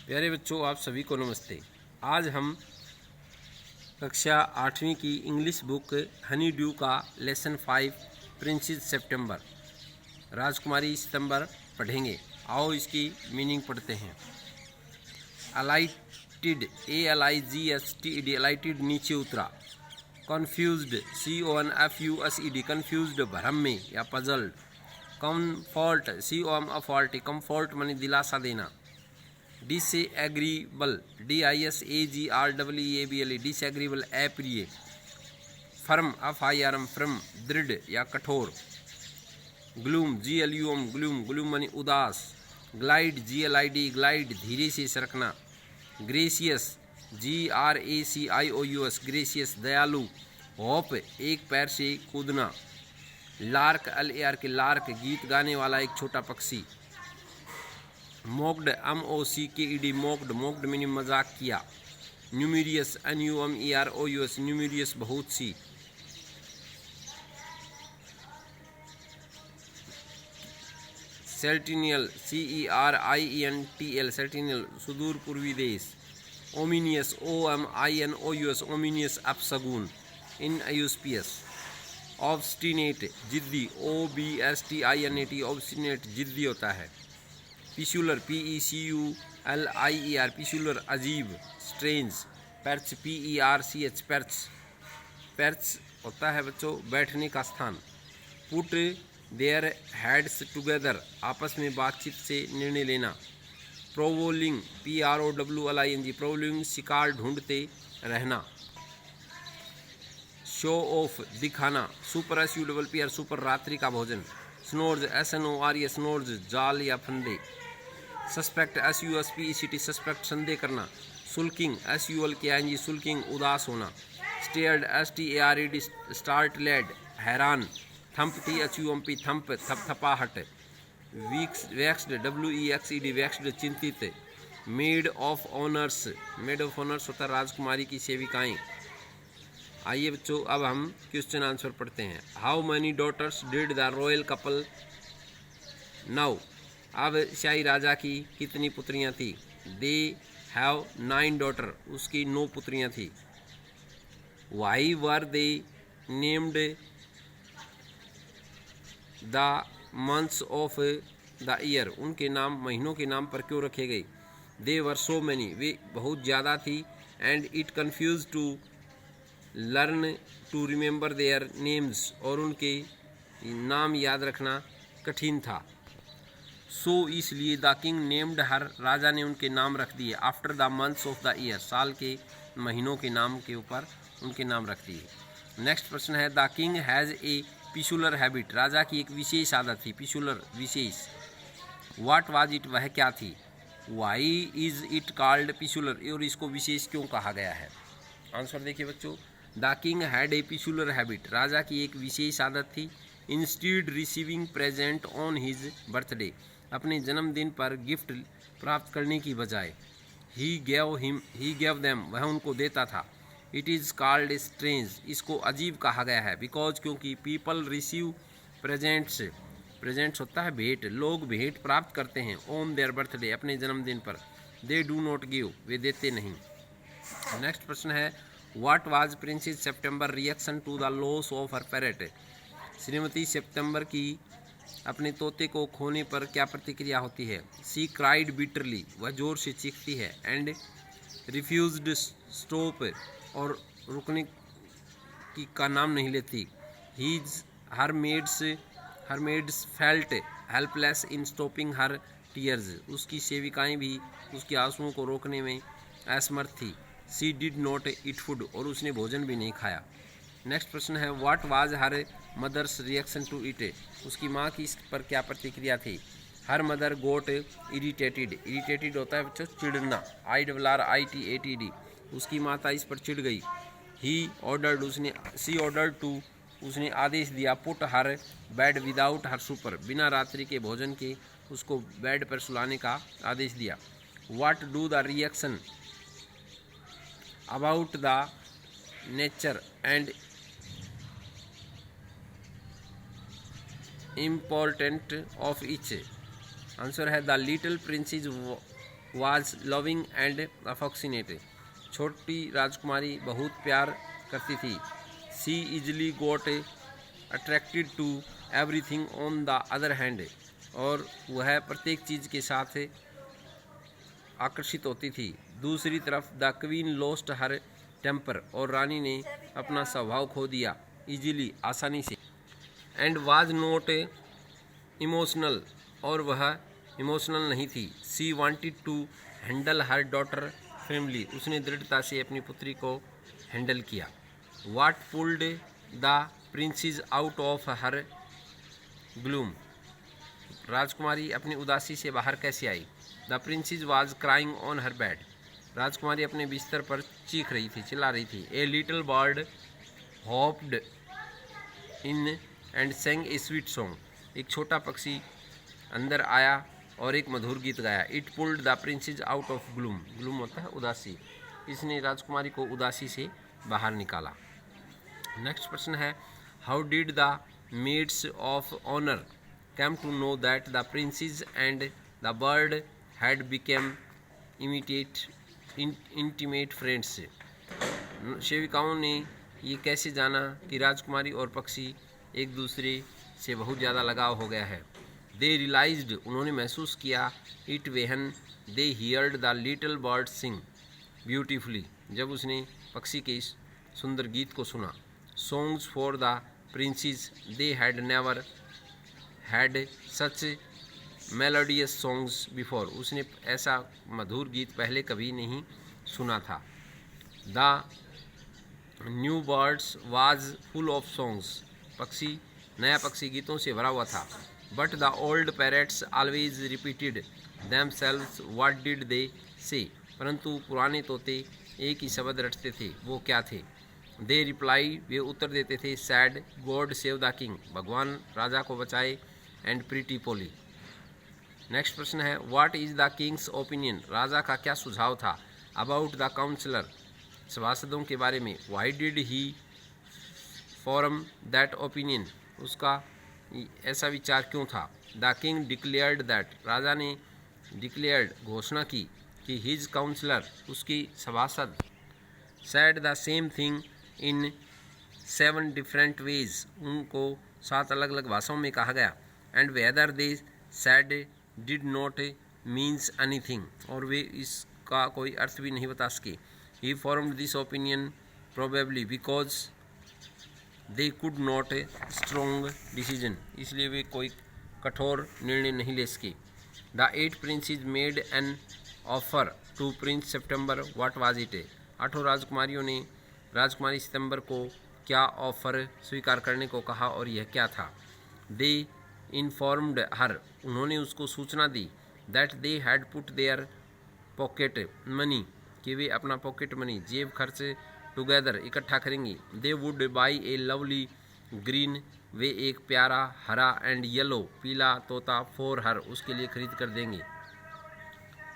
प्यारे बच्चों, आप सभी को नमस्ते। आज हम कक्षा 8वीं की इंग्लिश बुक हनी ड्यू का लेसन 5 प्रिंसेस सितंबर राजकुमारी सितंबर पढ़ेंगे। आओ इसकी मीनिंग पढ़ते हैं। अलाइटेड ALIGSTED अलाइटेड नीचे उतरा। कन्फ्यूज्ड CONFUSED कन्फ्यूज्ड भ्रम में या पजल्ड। कम्फर्ट COMFORT कम्फर्ट माने दिलासा देना। डिसएग्रीबल DISAGREEABLE डिसएग्रीबल अप्रिय। फर्म FIRM फर्म दृढ़ या कठोर। ग्लूम GLUM ग्लूम ग्लूम माने उदास। ग्लाइड GLID ग्लाइड धीरे से सरकना। ग्रेसियस GRACIOUS ग्रेसियस दयालु। हॉप एक पैर से कूदना। लार्क LARK लार्क गीत गाने वाला एक छोटा पक्षी। मोक्ड MOCKED मोक्ड मोक्ड मीनिंग मजाक किया। न्यूमेरियस NUMEROUS न्यूमेरियस बहुत सी। सेंटिनियल CERIENTL सेंटिनियल सुदूर पूर्वी देश। ओमिनियस OMINOUS ओमिनियस अपशगुन इनऑस्पिशियस। ऑब्स्टिनेट जिद्दी OBSTINAT ऑब्स्टिनेट जिद्दी होता है। पिशुलर PECULIER पिशुलर अजीब strange. Perch PERCH perch perch होता है बच्चों बैठने का स्थान। पुट देयर हेड्स टुगेदर आपस में बातचीत से निर्णय लेना। प्रोवोलिंग PROWLING प्रोवोलिंग शिकार ढूंढते रहना। शो ऑफ दिखाना। सुपर SUPPR सुपर रात्रि का भोजन। स्नोर्ज SNORE स्नोर्ज जाल या फंदे। सस्पेक्ट SUSPECT सस्पेक्ट संदेह करना। सुल्किंग SULKING सुल्किंग उदास होना। स्टेयर्ड STARED स्टार्टलेड हैरान। थंप THUMP थंप थपथपाहट। वैक्स्ड WEXED वैक्स्ड चिंतित। मेड ऑफ ऑनर्स होता राजकुमारी की सेविकाएं। आइए बच्चों, अब हम क्वेश्चन आंसर पढ़ते हैं। How many daughters did the royal couple now अब शाही राजा की कितनी पुत्रियां थी। दे हैव 9 डॉटर उसकी 9 पुत्रियां थी। Why were they named the months of the year उनके नाम महीनों के नाम पर क्यों रखे गए। दे वर सो मैनी वे बहुत ज़्यादा थी। And it confuse to learn to remember their names और उनके नाम याद रखना कठिन था। सो इसलिए द किंग नेम्ड हर राजा ने उनके नाम रख दिए। After the months of the year साल के महीनों के नाम के ऊपर उनके नाम रख दिए। नेक्स्ट प्रश्न है the king has a peculiar habit राजा की एक विशेष आदत थी। पिशुलर विशेष। व्हाट वाज इट वह क्या थी। Why is it called peculiar और इसको विशेष क्यों कहा गया है। आंसर देखिए बच्चों। The king had a peculiar habit राजा की एक विशेष आदत थी। Instead receiving present on his birthday अपने जन्मदिन पर गिफ्ट प्राप्त करने की बजाय ही गेव देम वह उनको देता था। इट इज़ कॉल्ड स्ट्रेंज इसको अजीब कहा गया है। बिकॉज क्योंकि पीपल रिसीव प्रेजेंट्स होता है भेंट लोग भेंट प्राप्त करते हैं ऑन देयर बर्थडे अपने जन्मदिन पर। दे डू नॉट गिव वे देते नहीं। नेक्स्ट प्रश्न है what was princess September reaction to the loss of her parrot Shrimati September की अपने तोते को खोने पर क्या प्रतिक्रिया होती है। सी क्राइड बिटरली वह जोर से चीखती है। एंड रिफ्यूज्ड स्टॉप और रुकने की का नाम नहीं लेती। Her maids felt helpless in stopping her tears उसकी सेविकाएं भी उसके आंसुओं को रोकने में असमर्थ थी। She did not eat food और उसने भोजन भी नहीं खाया। नेक्स्ट प्रश्न है what was her mother's reaction to it उसकी माँ की इस पर क्या प्रतिक्रिया थी। हर मदर गोट इरिटेटेड होता है बच्चों चिढ़ना। IRRITATD उसकी माता इस पर चिढ़ गई। सी ऑर्डर्ड टू उसने आदेश दिया। Put her bed without her super बिना रात्रि के भोजन के उसको बेड पर सुलाने का आदेश दिया। What do the reaction about the nature and important of each answer है the little princess was loving and affectionate. छोटी राजकुमारी बहुत प्यार करती थी. She easily got attracted to everything on the other hand. और वह प्रत्येक चीज़ के साथ आकर्षित होती थी. दूसरी तरफ the queen lost her temper, और रानी ने अपना स्वभाव खो दिया. इजीली, आसानी से. एंड वाज नॉट इमोशनल, और वह इमोशनल नहीं थी. She wanted to handle her daughter family, उसने दृढ़ता से अपनी पुत्री को हैंडल किया. What pulled the princess out of her gloom, राजकुमारी अपनी उदासी से बाहर कैसे आई. The princess was crying on her bed, राजकुमारी अपने बिस्तर पर चीख रही थी, चिल्ला रही थी. A little bird hopped in and saying A sweet song, एक छोटा पक्षी अंदर आया और एक मधुर गीत गाया. It pulled the princess out of gloom, gloom होता है उदासी, इसने राजकुमारी को उदासी से बाहर निकाला. नेक्स्ट प्रश्न है, how did the maids of honour came to know that the princes and the bird had become intimate friends. सेविकाओं ने ये कैसे जाना कि राजकुमारी और पक्षी एक दूसरे से बहुत ज़्यादा लगाव हो गया है. They realized, उन्होंने महसूस किया. It when they heard the little bird sing beautifully, जब उसने पक्षी के इस सुंदर गीत को सुना. Songs for the princes, they had never had such melodious songs before, उसने ऐसा मधुर गीत पहले कभी नहीं सुना था. The new birds was full of songs, नया पक्षी गीतों से भरा हुआ था. But the old parrots always repeated themselves, what did they say, परंतु पुराने तोते एक ही शब्द रटते थे. वो क्या थे. They reply, वे उत्तर देते थे. Sad, God save the king, भगवान राजा को बचाए. And pretty poli. नेक्स्ट प्रश्न है, what is the king's opinion, राजा का क्या सुझाव था. अबाउट द काउंसलर, सभासदों के बारे में. Why did he form that opinion, उसका ऐसा विचार क्यों था. द किंग डिक्लेयर्ड दैट, राजा ने डिक्लेयर्ड घोषणा की कि हिज काउंसलर, उसकी सभासद, said the same thing in 7 different ways, उनको 7 अलग अलग भाषाओं में कहा गया. And whether they said did not means anything, और वे इसका कोई अर्थ भी नहीं बता सके. He formed this opinion probably because they could not strong decision, इसलिए वे कोई कठोर निर्णय नहीं ले सके. The 8 princesses made an offer to prince September, what was it. 8 राजकुमारियों ने राजकुमारी सितंबर को क्या ऑफर स्वीकार करने को कहा, और यह क्या था. दे इन्फॉर्म्ड हर, उन्होंने उसको सूचना दी. That they had put their pocket money, कि वे अपना पॉकेट मनी, जेब खर्च, टुगेदर, इकट्ठा करेंगी. They would buy a lovely green, वे एक प्यारा हरा, एंड येलो, पीला तोता, फॉर हर, उसके लिए खरीद कर देंगे.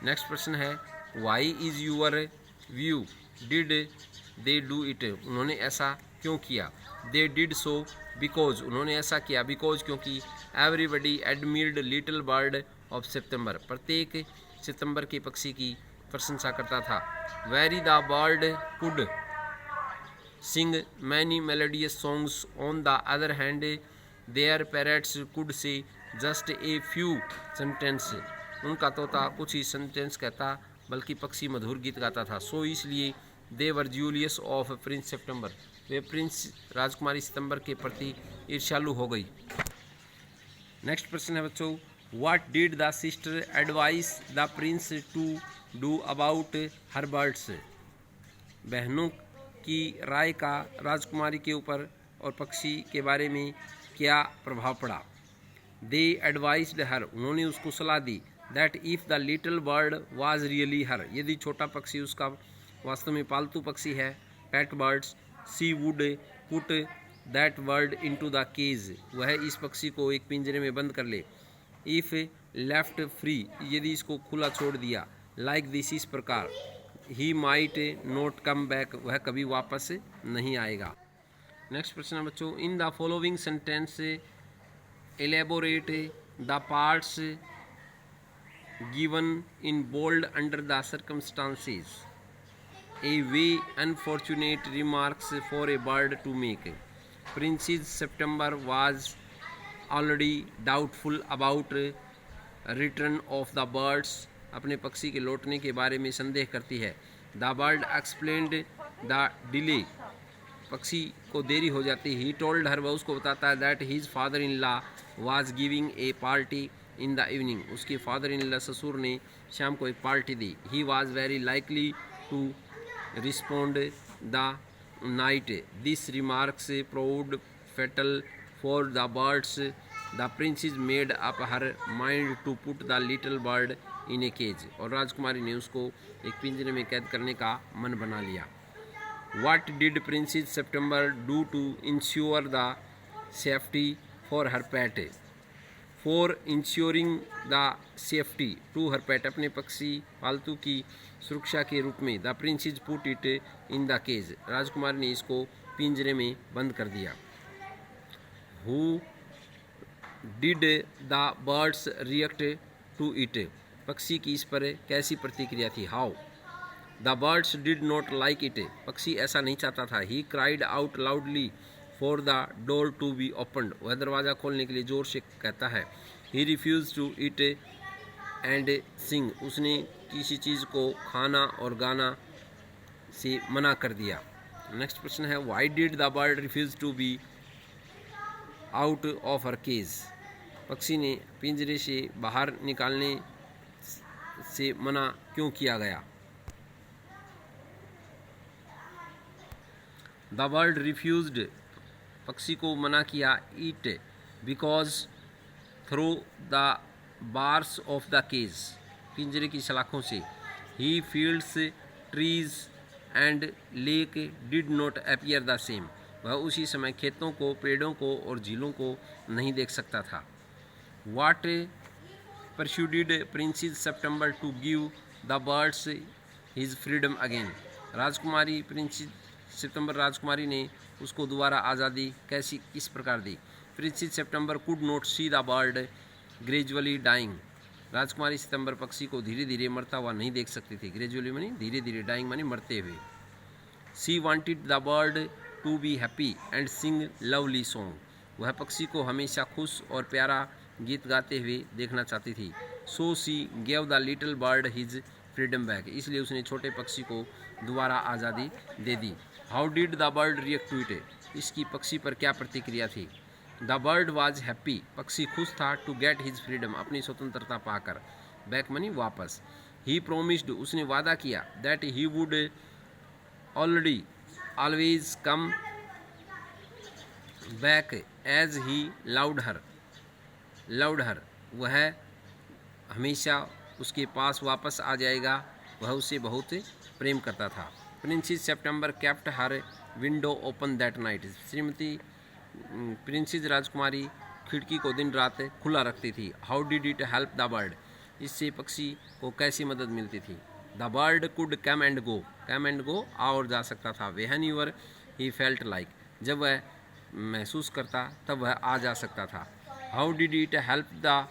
नेक्स्ट प्रश्न है, why is your view did they do it, उन्होंने ऐसा क्यों किया. दे डिड सो बिकॉज, उन्होंने ऐसा किया बिकॉज क्योंकि everybody admired little bird of September, प्रत्येक सितंबर के पक्षी की प्रशंसा करता था. Very the bird could sing many melodious songs, on the other hand their parrots could say just a few sentence, उनका तोता कुछ ही सेंटेंस कहता, बल्कि पक्षी मधुर गीत गाता था. सो इसलिए they were jealous of prince September, वे प्रिंस राजकुमारी सितंबर के प्रति ईर्ष्यालु हो गई. नेक्स्ट प्रश्न है बच्चों, what did the sister advise the prince to do about her birds, बहनों की राय का राजकुमारी के ऊपर और पक्षी के बारे में क्या प्रभाव पड़ा. दे एडवाइस्ड हर, उन्होंने उसको सलाह दी. That if the little bird was really her, यदि छोटा पक्षी उसका वास्तव में पालतू पक्षी है, pet birds, she would put that bird into the cage, वह इस पक्षी को एक पिंजरे में बंद कर ले. इफ़ लेफ्ट फ्री, यदि इसको खुला छोड़ दिया, लाइक दिस, इस प्रकार, he might not come back, वह कभी वापस नहीं आएगा. नेक्स्ट प्रश्न है बच्चों, in the following sentence elaborate the parts given in bold under the circumstances. A way unfortunate remarks for a bird to make. Princess September was already doubtful about return of the birds. अपने पक्षी के लौटने के बारे में संदेह करती है. The bird explained the delay. पक्षी को देरी हो जाती. He told her, वह उसको बताता है that his father-in-law was giving a party in the evening. उसके father-in-law ससुर ने शाम को एक party the. He was very likely to respond the night. This remarks proved fatal for the birds. The princess made up her mind to put the little bird in a cage. और राजकुमारी ने उसको एक पिंजरे में कैद करने का मन बना लिया. What did Princess September do to ensure the safety for her pet? For ensuring the safety to her pet, अपने पक्षी पालतू की सुरक्षा के रूप में the princess put it in the cage. राजकुमारी ने इसको पिंजरे में बंद कर दिया. Who did the birds react to it? पक्षी की इस पर कैसी प्रतिक्रिया थी? How? The birds did not like it. पक्षी ऐसा नहीं चाहता था. He cried out loudly for the door to be opened. वह दरवाज़ा खोलने के लिए जोर से कहता है. He refused to eat and sing. उसने किसी चीज़ को खाना और गाना से मना कर दिया. नेक्स्ट प्रश्न है, Why did the bird refuse to be out of her cage? पक्षी ने पिंजरे से बाहर निकालने से मना क्यों किया गया? The bird refused. पक्षी को मना किया. Eat because through the bars of the cage. पिंजरे की सलाखों से. He fields, trees and lake did not appear the same. वह उसी समय खेतों को, पेड़ों को और झीलों को नहीं देख सकता था. What persuaded Princess September to give the birds his freedom again? राजकुमारी प्रिंसेस सितंबर राजकुमारी ने उसको दोबारा आज़ादी कैसी किस प्रकार दी? Princess September could not see the bird gradually dying. राजकुमारी सितंबर पक्षी को धीरे धीरे मरता हुआ नहीं देख सकती थी. ग्रेजुअली मानी धीरे धीरे, डाइंग मानी मरते हुए. She wanted the bird to be happy and sing lovely song. वह पक्षी को हमेशा खुश और प्यारा गीत गाते हुए देखना चाहती थी. So she gave the little bird his freedom back. इसलिए उसने छोटे पक्षी को दोबारा आज़ादी दे दी. How did the bird react to it? इसकी पक्षी पर क्या प्रतिक्रिया थी? The bird was happy. पक्षी खुश था. टू गेट हिज फ्रीडम, अपनी स्वतंत्रता पाकर. बैक मनी वापस. ही प्रोमिस्ड, उसने वादा किया. That he would always come back as he loved her. वह हमेशा उसके पास वापस आ जाएगा. वह उसे बहुत प्रेम करता था. Princess September kept her window open that night. Shrimati princess राजकुमारी खिड़की को दिन रात खुला रखती थी. How did it help the bird? इससे पक्षी को कैसी मदद मिलती थी? The bird could come and go. Come and go, आ और जा सकता था. When your he felt like. जब वह महसूस करता तब वह आ जा सकता था. How did it help the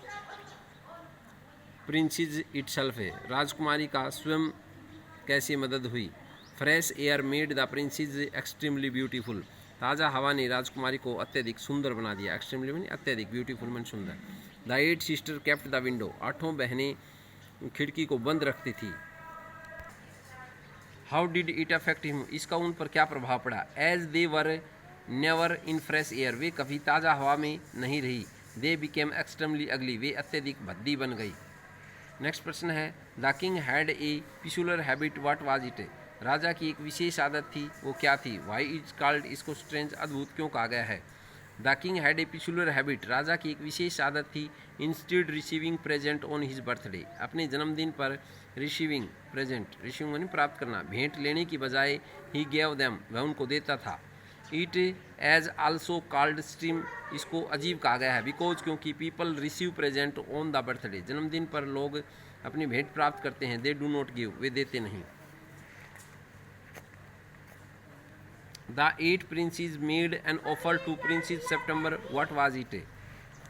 princess itself. राजकुमारी का स्वयं कैसे मदद हुई? Fresh air made the princess extremely beautiful. ताज़ा हवा ने राजकुमारी को अत्यधिक सुंदर बना दिया. एक्सट्रीमली मीन अत्यधिक, ब्यूटीफुल मीन सुंदर. The 8 sister kept the window. 8 बहनें खिड़की को बंद रखती थी. How did it affect him? इसका उन पर क्या प्रभाव पड़ा? As they were never in fresh air. वे कभी ताज़ा हवा में नहीं रही. दे बिकेम एक्सट्रीमली अगली. वे अत्यधिक भद्दी बन गई. नेक्स्ट प्रश्न है, the king had a peculiar habit, what was it? राजा की एक विशेष आदत थी, वो क्या थी? वाई इज कॉल्ड, इसको स्ट्रेंज, अद्भुत क्यों कहा गया है? The king had a peculiar habit. राजा की एक विशेष आदत थी. Instead receiving present on his birthday. अपने जन्मदिन पर रिसीविंग प्रेजेंट, रिसीविंग यानी प्राप्त करना, भेंट लेने की बजाय ही गेव देम, वह उनको देता था. It as also called stream. इसको अजीब कहा गया है. बिकॉज, क्योंकि people receive present on the birthday. जन्मदिन पर लोग अपनी भेंट प्राप्त करते हैं. दे डू नॉट गिव, वे देते नहीं. The 8 princesses made an offer to princess September, what was it?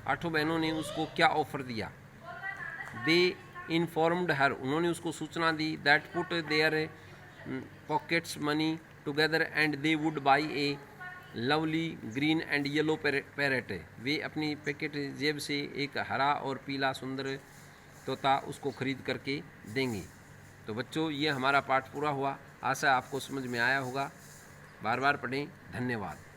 8 बहनों ने उसको क्या ऑफर दिया? दे इन्फॉर्म्ड हर, उन्होंने उसको सूचना दी, that put their pockets money together and they would buy a lovely green and yellow parrot, वे अपनी पैकेट जेब से एक हरा और पीला सुंदर तोता उसको खरीद करके देंगे। तो बच्चों, ये हमारा पाठ पूरा हुआ। आशा आपको समझ में आया होगा। बार बार पढ़ें। धन्यवाद।